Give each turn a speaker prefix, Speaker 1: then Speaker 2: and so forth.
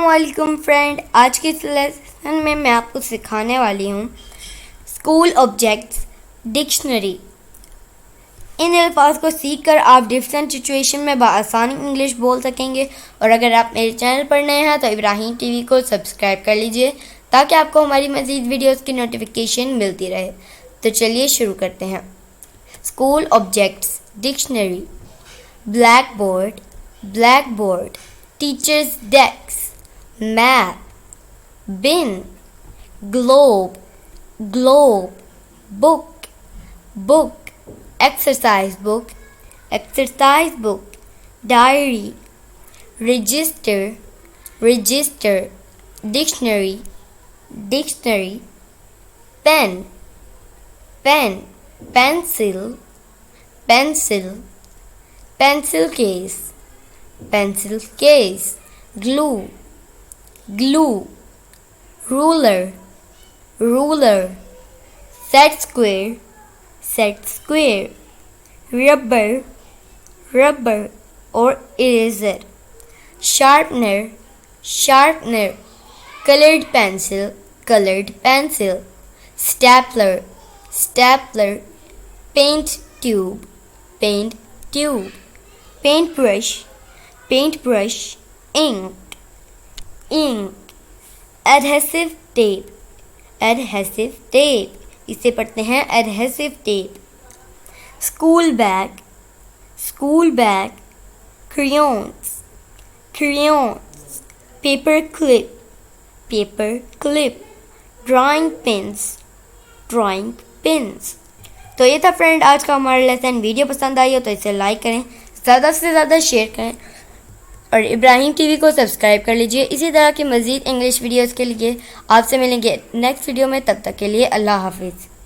Speaker 1: अस्सलामुअलैकुम फ्रेंड, आज के इस लेसन में मैं आपको सिखाने वाली हूँ स्कूल ऑब्जेक्ट्स डिक्शनरी। इन अल्फाज को सीखकर आप डिफरेंट सिचुएशन में बआसानी इंग्लिश बोल सकेंगे। और अगर आप मेरे चैनल पर नए हैं तो इब्राहिम टीवी को सब्सक्राइब कर लीजिए ताकि आपको हमारी मज़ीद वीडियोस की नोटिफिकेशन मिलती रहे। तो चलिए शुरू करते हैं। School objects dictionary. Black board, teacher's desk, map, bin, globe, book, exercise book, diary, register, dictionary, pen, pencil case, glue, ruler, set square, rubber or eraser, sharpener, colored pencil, stapler, paint tube, paintbrush, ink, adhesive tape, इसे पढ़ते हैं adhesive tape, school bag, crayons, paper clip, drawing pins. तो ये था friend आज का हमारा lesson. Video पसंद आई हो तो इसे लाइक करें, ज़्यादा से ज़्यादा शेयर करें और इब्राहिम टीवी को सब्सक्राइब कर लीजिए। इसी तरह की मज़ीद इंग्लिश वीडियोस के लिए आपसे मिलेंगे नेक्स्ट वीडियो में। तब तक के लिए अल्लाह हाफिज़।